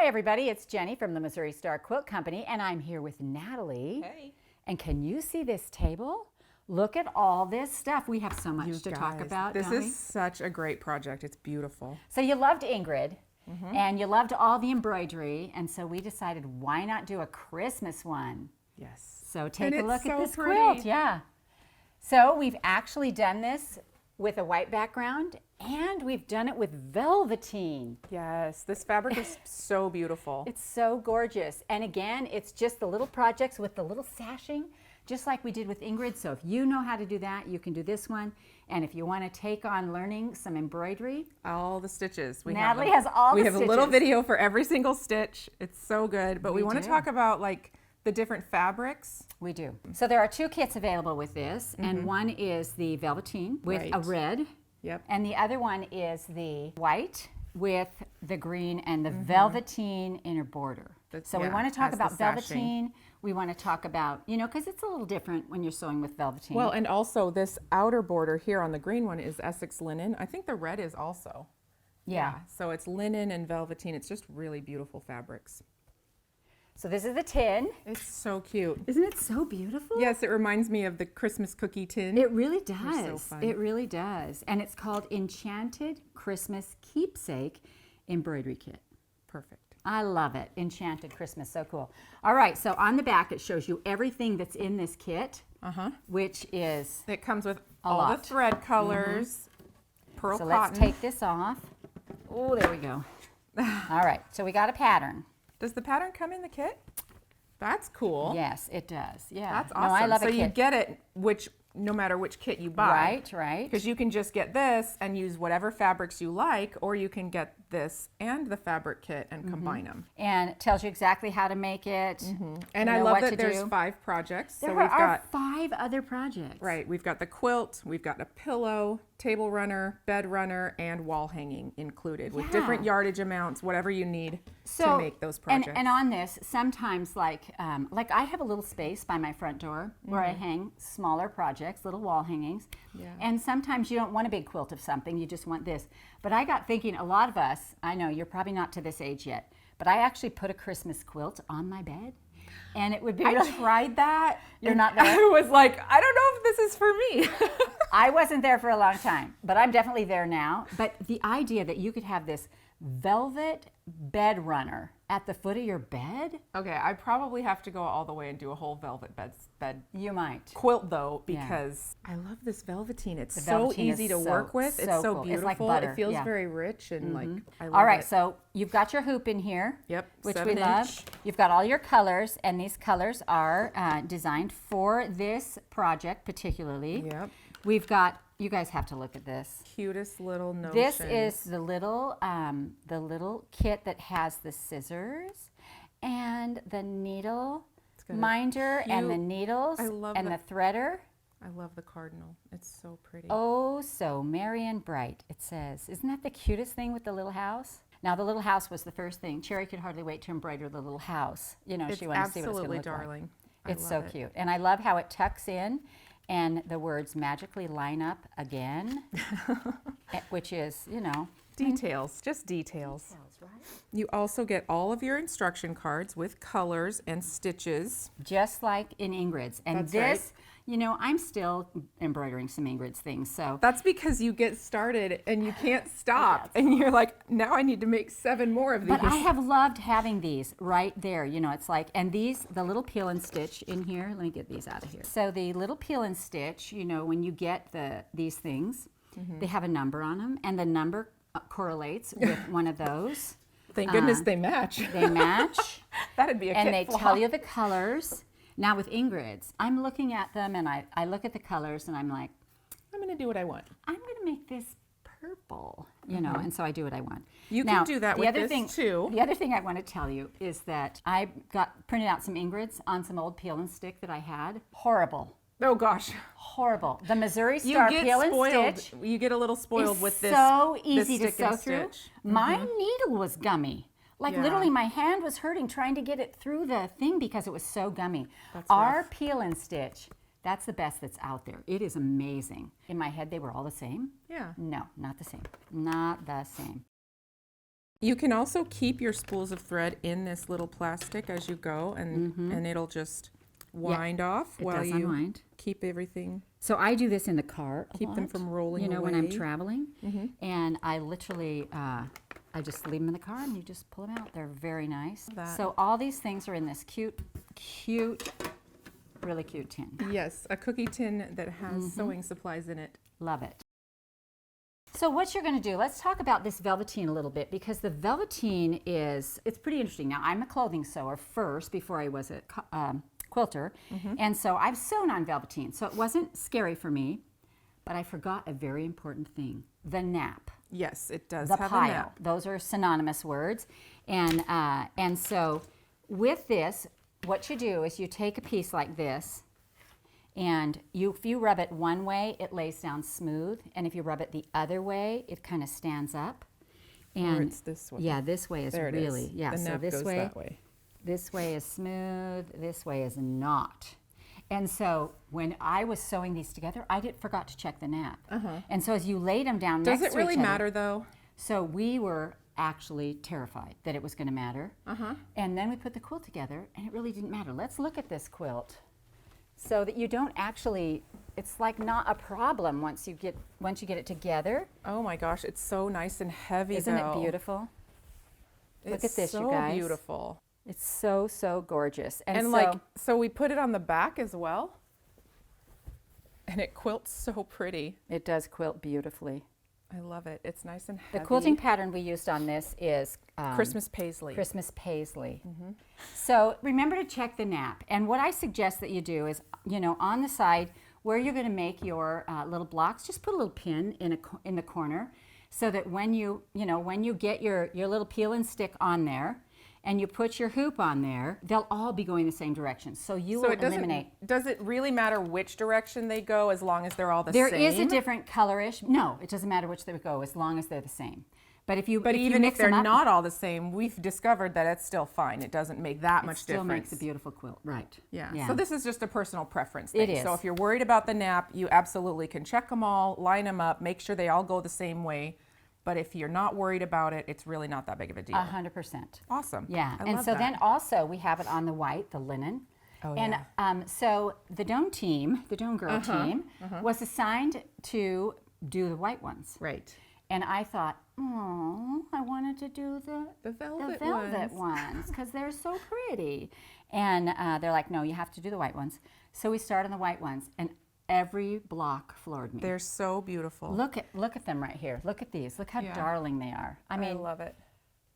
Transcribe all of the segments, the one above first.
Hi everybody, it's Jenny from the Missouri Star Quilt Company, and I'm here with Natalie. Hey. And can you see this table? Look at all this stuff. We have so much to talk about, This don't we? is such a great project. It's beautiful. So you loved Ingrid, and you loved all the embroidery, and so we decided why not do a Christmas one? Yes. So take a look at this pretty. quilt, yeah. So we've actually done this with a white background, and we've done it with velvetine. Yes, this fabric is so beautiful. It's so gorgeous. And again, it's just the little projects with the little sashing, just like we did with Ingrid. So if you know how to do that, you can do this one. And if you want to take on learning some embroidery, all the stitches. Natalie has all the stitches. We have a little stitches. video for every single stitch. It's so good. But we want do. to talk about like the different fabrics. We do. So there are two kits available with this, and one is the velvetine with a red. Yep. And the other one is the white with the green and the velvetine inner border. So we want to talk about velvetine. We want to talk about, you know, because it's a little different when you're sewing with velvetine. Well, and also this outer border here on the green one is Essex linen. I think the red is also. Yeah. So it's linen and velvetine. It's just really beautiful fabrics. So this is the tin. It's so cute. Isn't it so beautiful? Yes, it reminds me of the Christmas cookie tin. It really They're does. so fun. It really does. And it's called Enchanted Christmas Keepsake Embroidery Kit. Perfect. I love it. Enchanted Christmas, so cool. All right, so on the back it shows you everything that's in this kit, which is It comes with a all lot. the thread colors, pearl So cotton. let's take this off. Oh, there we go. All right, so we got a pattern. Does the pattern come in the kit? That's cool. Yes, it does. Yeah. That's No, awesome. I love so a kit. you get it no matter which kit you buy. Right, right. Because you can just get this and use whatever fabrics you like, or you can get this and the fabric kit and combine them. And it tells you exactly how to make it. And you I know love what that to there's do. 5 projects. There So we've are got 5 other projects. right, we've got the quilt, we've got a pillow, table runner, bed runner, and wall hanging included with different yardage amounts, whatever you need to make those projects. And on this, sometimes like I have a little space by my front door where I hang smaller projects, little wall hangings. Yeah. And sometimes you don't want a big quilt of something, you just want this. But I got thinking, a lot of us, I know you're probably not to this age yet, but I actually put a Christmas quilt on my bed. And it would be I tried that. You're not there? I was like, I don't know if this is for me. I wasn't there for a long time, but I'm definitely there now. But the idea that you could have this velvet bed runner at the foot of your bed? Okay, I probably have to go all the way and do a whole velvet bed You might. quilt though, because I love this velvetine. It's The so velvetine easy is to work with. so It's so cool. It's beautiful. like butter. It feels Yeah. very rich and like I love All right, it. so you've got your hoop in here, Yep, which 7 we love. inch. You've got all your colors, and these colors are designed for this project particularly. Yep. We've got, you guys have to look at this. Cutest little notion. This is the little kit that has the scissors and the needle got a minder and the cute- needles I love and that. the threader. I love the cardinal. It's so pretty. Oh, so merry and bright, it says. Isn't that the cutest thing with the little house? Now, the little house was the first thing. Cherry could hardly wait to embroider the little house. You know, It's she wanted to see what it's going to absolutely look darling. like. I It's love so it. cute. And I love how it tucks in and the words magically line up again, which is, you know. Details, just details. You also get all of your instruction cards with colors and stitches. Just like in Ingrid's. And That's this, you know, I'm still embroidering some Ingrid's things. So That's because you get started and you can't stop. And you're like, now I need to make 7 more of these. But I have loved having these right there. You know, it's like, and these, the little peel and stitch in here, let me get these out of here. So the little peel and stitch, you know, when you get these things, they have a number on them, and the number correlates with one of those. Thank goodness they match. They match. That'd be a And kit they flop. tell you the colors. Now with Ingrid's, I'm looking at them and I look at the colors and I'm like, I'm going to do what I want. I'm going to make this purple, you know, and so I do what I want. You Now, can do that the with other this thing, too. The other thing I want to tell you is that I printed out some Ingrid's on some old peel and stick that I had. Horrible. Oh gosh. Horrible. The Missouri You Star get peel and spoiled. stitch You get a little spoiled is with this. so this easy to stick sew and through. stitch. My needle was gummy. Like Yeah. literally my hand was hurting trying to get it through the thing because it was so gummy. That's Our rough. peel and stitch, that's the best that's out there. It is amazing. In my head, they were all the same. Yeah. No, not the same. Not the same. You can also keep your spools of thread in this little plastic as you go, and it'll just wind off while you unwind. keep everything. So I do this in the car. Keep them from rolling away. when I'm traveling, and I literally, I just leave them in the car, and you just pull them out. They're very nice. So all these things are in this cute, really cute tin. Yes, a cookie tin that has sewing supplies in it. Love it. So what you're going to do, let's talk about this velveteen a little bit, because the velveteen it's pretty interesting. Now, I'm a clothing sewer first before I was a quilter, and so I've sewn on velveteen, so it wasn't scary for me, but I forgot a very important thing, the nap. Yes, it does The have pile. a nap. Those are synonymous words, and so with this, what you do is you take a piece like this, and if you rub it one way, it lays down smooth, and if you rub it the other way, it kind of stands up. And or it's this way. Yeah, this way is there really, it is. yeah. The So nap this goes way, that way. this way is smooth, this way is not. And so when I was sewing these together, I forgot to check the nap. And so as you laid them down next to each other. Does it really matter though? So we were actually terrified that it was going to matter. And then we put the quilt together, and it really didn't matter. Let's look at this quilt. So that you don't actually, it's like not a problem once you get it together. Oh my gosh, it's so nice and heavy. Isn't it beautiful? Look at this, so you guys. Beautiful. It's so gorgeous. And so we put it on the back as well, and it quilts so pretty. It does quilt beautifully. I love it. It's nice and heavy. The quilting pattern we used on this is Christmas paisley. Christmas paisley. So remember to check the nap. And what I suggest that you do is, on the side where you're going to make your little blocks, just put a little pin in the corner, so that when you get your little peel and stick on there, and you put your hoop on there, they'll all be going the same direction. So you will eliminate. Does it really matter which direction they go as long as they're all the same? There is a different colorish. No, it doesn't matter which they go as long as they're the same. But even if they're not all the same, we've discovered that it's still fine. It doesn't make that much difference. It still makes a beautiful quilt, right? Yeah. So this is just a personal preference thing. It is. So if you're worried about the nap, you absolutely can check them all, line them up, make sure they all go the same way. But if you're not worried about it, it's really not that big of a deal. 100%. Awesome. Yeah. I And love so that. then also we have it on the white, the linen. Oh, and yeah. So the Doan team, the Doan girl team, was assigned to do the white ones. Right. And I thought, oh, I wanted to do The velvet ones because they're so pretty. And they're like, no, you have to do the white ones. So we started on the white ones, and every block floored me. They're so beautiful. Look at them right here. Look at these. Look how darling they are. I mean, I love it.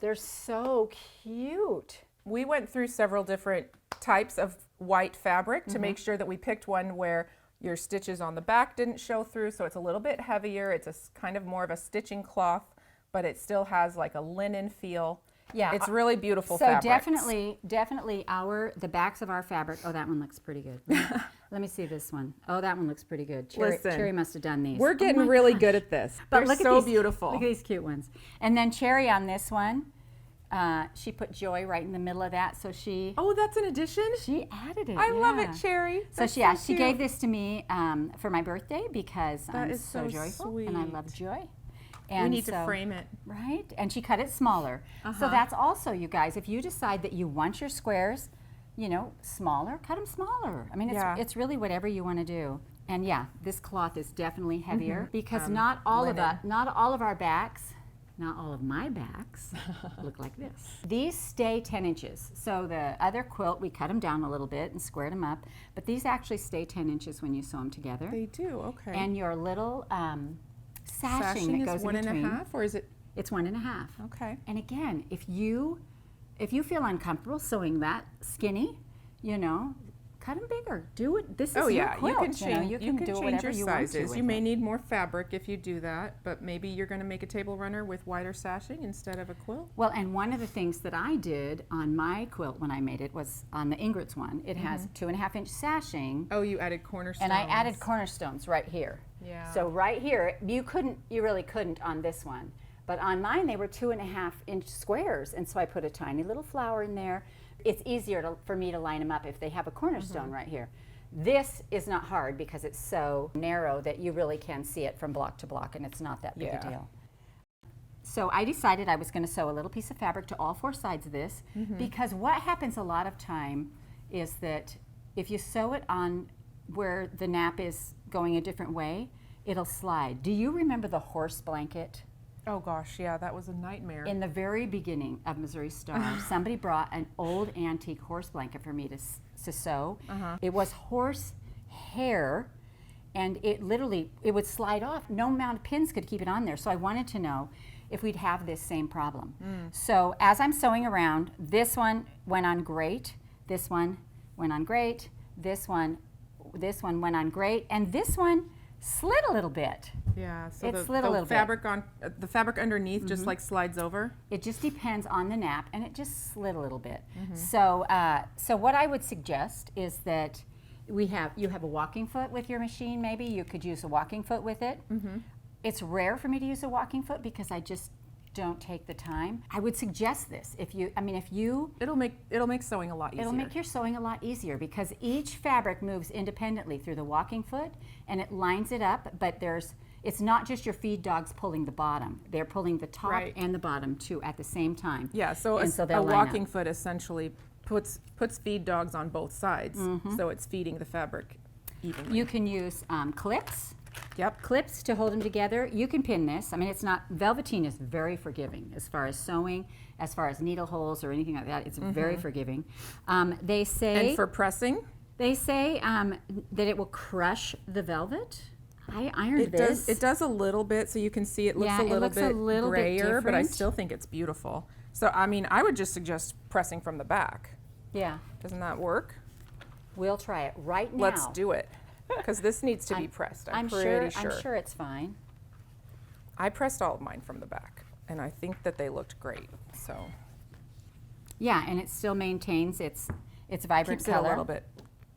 They're so cute. We went through several different types of white fabric to make sure that we picked one where your stitches on the back didn't show through, so it's a little bit heavier. It's a kind of more of a stitching cloth, but it still has like a linen feel. Yeah, it's really beautiful so fabric. definitely the backs of our fabric. Oh, that one looks pretty good. Let me see this one. Oh, that one looks pretty good. Cherry must have done these. We're getting really good at this. But They're look so at these, beautiful. Look at these cute ones. And then Cherry on this one, she put Joy right in the middle of that. So she. Oh, that's an addition? She added it. I love it, Cherry. So she gave this to me for my birthday because that I'm is so joyful sweet. and I love joy. And we need to frame it. Right? And she cut it smaller. So that's also, you guys, if you decide that you want your squares, smaller, cut them smaller. I mean, it's really whatever you want to do. And yeah, this cloth is definitely heavier because not all of our backs, not all of my backs look like this. These stay 10 inches. So the other quilt, we cut them down a little bit and squared them up, but these actually stay 10 inches when you sew them together. They do, okay. And your little sashing that goes is 1.5, in between. or is it? It's 1.5. Okay. And again, if you feel uncomfortable sewing that skinny, cut them bigger. Do it. This is your quilt. You can change. You can do change whatever your you sizes. want to. You may need more fabric if you do that, but maybe you're going to make a table runner with wider sashing instead of a quilt. Well, and one of the things that I did on my quilt when I made it was on the Ingrid's one. It has 2.5-inch sashing. Oh, you added cornerstones. And I added cornerstones right here. Yeah. So right here, you really couldn't on this one. But on mine, they were 2.5-inch squares, and so I put a tiny little flower in there. It's easier for me to line them up if they have a cornerstone right here. This is not hard because it's so narrow that you really can see it from block to block, and it's not that big a deal. So I decided I was going to sew a little piece of fabric to all 4 sides of this, because what happens a lot of time is that if you sew it on where the nap is going a different way, it'll slide. Do you remember the horse blanket? Oh gosh, yeah, that was a nightmare. In the very beginning of Missouri Star, somebody brought an old antique horse blanket for me to sew. It was horse hair, and it would slide off. No amount of pins could keep it on there. So I wanted to know if we'd have this same problem. So as I'm sewing around, this one went on great, this one went on great, this one went on great, and this one slid a little bit. Yeah, so It slid a little bit. The fabric underneath just like slides over. It just depends on the nap, and it just slid a little bit. So what I would suggest is that you have a walking foot with your machine. Maybe you could use a walking foot with it. It's rare for me to use a walking foot because I just don't take the time. I would suggest this. It'll make sewing a lot easier. It'll make your sewing a lot easier because each fabric moves independently through the walking foot and it lines it up, but it's not just your feed dogs pulling the bottom. They're pulling the top and the bottom too at the same time. Yeah, so a walking foot essentially puts feed dogs on both sides, so it's feeding the fabric evenly. You can use clips. Yep. Clips to hold them together. You can pin this. I mean, velvetine is very forgiving as far as sewing, as far as needle holes or anything like that. It's very forgiving. They say. And for pressing? They say that it will crush the velvet. I ironed this. It does a little bit, so you can see it looks a little bit grayer, but I still think it's beautiful. So, I mean, I would just suggest pressing from the back. Yeah. Doesn't that work? We'll try it right now. Let's do it. Because this needs to be pressed. I'm pretty sure. I'm sure it's fine. I pressed all of mine from the back, and I think that they looked great. So yeah, and it still maintains its vibrant keeps color. it a little bit.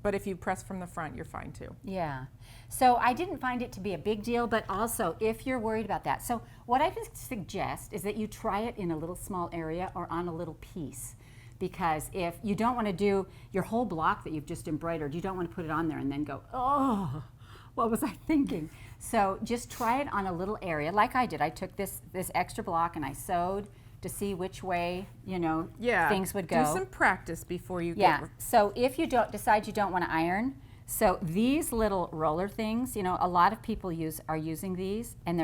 But if you press from the front, you're fine too. Yeah. So I didn't find it to be a big deal, but also if you're worried about that. So what I would suggest is that you try it in a little small area or on a little piece. Because if you don't want to do your whole block that you've just embroidered, you don't want to put it on there and then go, oh, what was I thinking? So just try it on a little area like I did. I took this extra block and I sewed to see which way, things would go. Do some practice before you get. So if you decide you don't want to iron, so these little roller things, a lot of people are using these and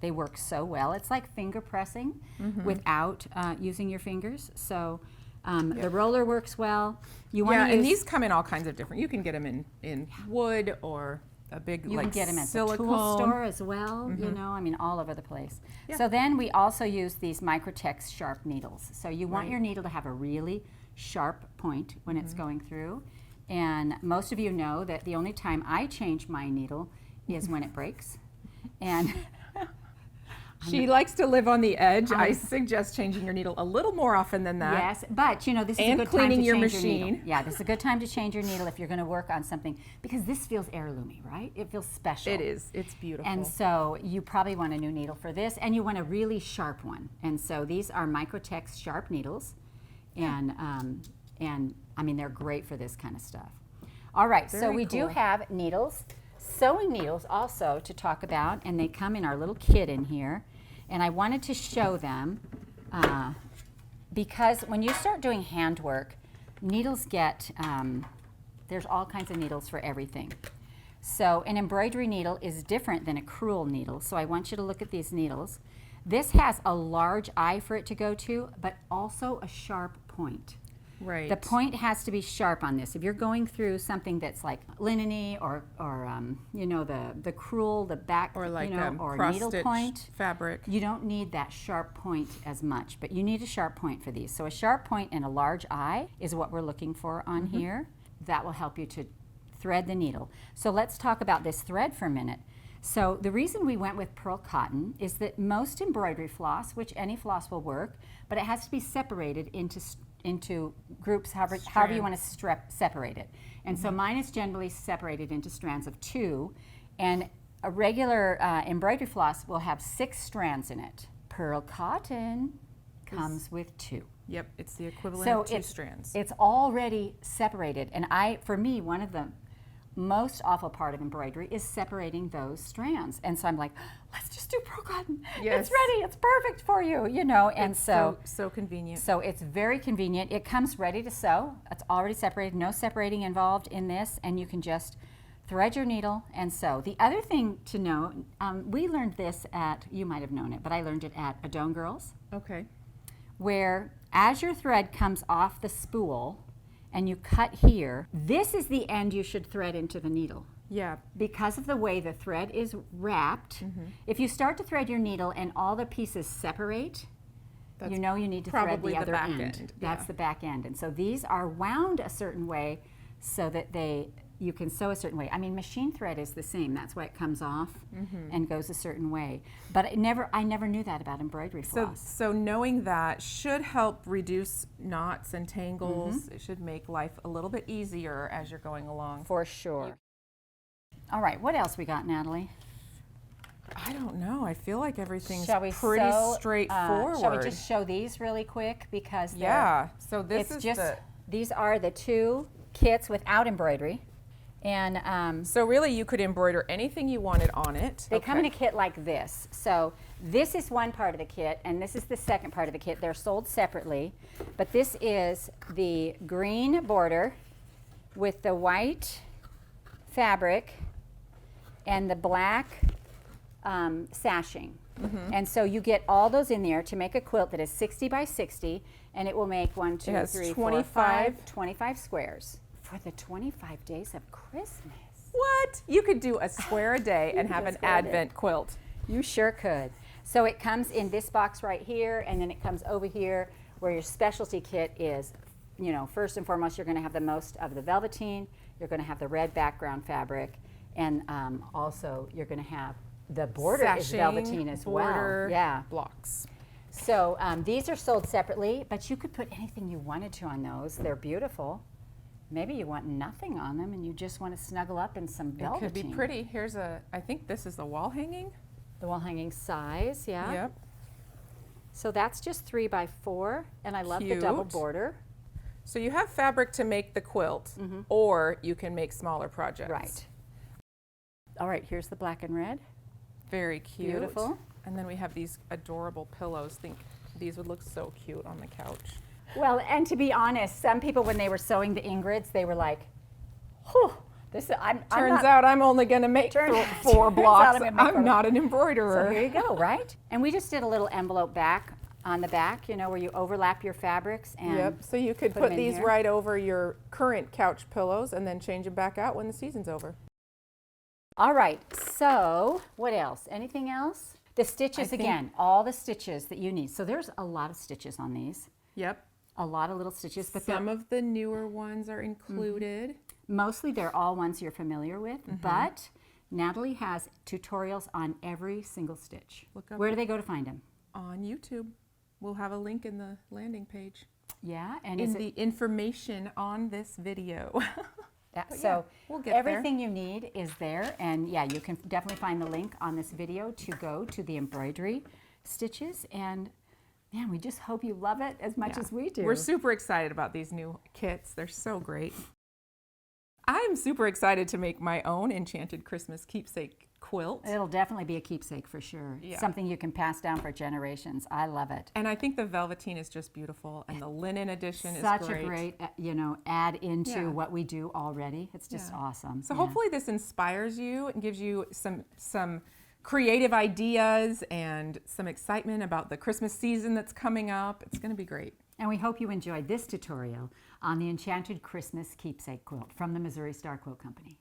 they work so well. It's like finger pressing without using your fingers. So the roller works well. And these come in all kinds of different. You can get them in wood or a big you can get them at silicone. The tool store as well. I mean, all over the place. Yeah. So then we also use these Microtex sharp needles. So you want your needle to have a really sharp point when it's going through. And most of you know that the only time I change my needle is when it breaks. And she likes to live on the edge. I suggest changing your needle a little more often than that. Yes, but this is a good time to cleaning your change machine. Your needle. Yeah, this is a good time to change your needle if you're going to work on something because this feels heirloomy, right? It feels special. It is. It's beautiful. And so you probably want a new needle for this, and you want a really sharp one. And so these are Microtex sharp needles, and I mean they're great for this kind of stuff. All right, so we do have needles. Sewing needles also to talk about, and they come in our little kit in here. And I wanted to show them because when you start doing handwork, needles there's all kinds of needles for everything. So an embroidery needle is different than a crewel needle. So I want you to look at these needles. This has a large eye for it to go to, but also a sharp point. Right. The point has to be sharp on this. If you're going through something that's like linen-y or the crewel, the back, or like or needle point fabric, you don't need that sharp point as much, but you need a sharp point for these. So a sharp point and a large eye is what we're looking for on here. That will help you to thread the needle. So let's talk about this thread for a minute. So the reason we went with pearl cotton is that most embroidery floss, which any floss will work, but it has to be separated into groups, however you want to separate it. And so mine is generally separated into strands of 2, and a regular embroidery floss will have 6 strands in it. Pearl cotton comes with 2. Yep, it's the equivalent of 2 strands. It's already separated, and for me, one of the most awful part of embroidery is separating those strands. And so I'm like, let's just do pro cotton. Yes. It's ready. It's perfect for you, you know. And It's so convenient. So it's very convenient. It comes ready to sew. It's already separated. No separating involved in this, and you can just thread your needle and sew. The other thing to know, we learned this at, you might have known it, but I learned it at Adone Girls, Okay. where as your thread comes off the spool and you cut here, this is the end you should thread into the needle. Yeah. Because of the way the thread is wrapped, if you start to thread your needle and all the pieces separate, That's you know you need to thread probably the the other back end. end, That's yeah. the back end. And so these are wound a certain way so that you can sew a certain way. I mean, machine thread is the same. That's why it comes off and goes a certain way. But I never knew that about embroidery floss. So knowing that should help reduce knots and tangles. It should make life a little bit easier as you're going along. For sure. All right, what else we got, Natalie? I don't know. I feel like everything's Shall we pretty sew, straightforward. shall we just show these really quick? Because Yeah. So this it's is just, the. these are the two kits without embroidery. And So really, you could embroider anything you wanted on it. they come in a kit like this. So this is one part of the kit, and this is the second part of the kit. They're sold separately, but this is the green border with the white fabric and the black sashing. And so you get all those in there to make a quilt that is 60 by 60, and it will make 1, 2, has 3, 4, 25. 25 squares for the 25 days of Christmas. What? You could do a square a day and could have do a an square a day. Advent quilt. You sure could. So it comes in this box right here, and then it comes over here where your specialty kit is, you know, first and foremost, you're going to have the most of the velvetine, you're going to have the red background fabric, and also you're going to have the border is Sashing, velvetine as border, well. Yeah. blocks. So these are sold separately, but you could put anything you wanted to on those. They're beautiful. Maybe you want nothing on them and you just want to snuggle up in some It velvetine. could be pretty. Here's I think this is the wall hanging. The wall hanging size, yeah. Yep. So that's just 3 by 4, and I love the double Cute. border. So you have fabric to make the quilt, or you can make smaller projects. Right. All right, here's the black and red. Very cute. Beautiful. And then we have these adorable pillows. Think these would look so cute on the couch. Well, and to be honest, some people when they were sewing the Ingrids, they were like, "Whew, this Turns out I'm only going to make 4 turns out blocks. I'm gonna make I'm not an So embroiderer. here you go, right? And we just did a little envelope back on the back, you know, where you overlap your fabrics and Yep. So you could put put 'em in these here. right over your current couch pillows and then change them back out when the season's over. All right, so what else? Anything else? The stitches think- again, all the stitches that you need. So there's a lot of stitches on these, Yep. a lot of little stitches, but Some of the newer ones are included. mostly they're all ones you're familiar with, but Natalie has tutorials on every single stitch. Look up Where do they go to find them? on YouTube. We'll have a link in the landing page. Yeah, and In is the information on this video. that, but so yeah, we'll get there. everything you need is there, and yeah, you can definitely find the link on this video to go to the embroidery stitches, and man, we just hope you love it as much Yeah. as we do. We're super excited about these new kits. They're so great. I'm super excited to make my own Enchanted Christmas keepsake quilt. It'll definitely be a keepsake for sure. Yeah. Something you can pass down for generations. I love it. And I think the velvetine is just beautiful, and the linen edition is Such great. a great, you know, add into Yeah. what we do already. It's just Yeah. awesome. So Yeah. hopefully this inspires you and gives you some creative ideas and some excitement about the Christmas season that's coming up. It's going to be great. And we hope you enjoyed this tutorial on the Enchanted Christmas Keepsake Quilt from the Missouri Star Quilt Company.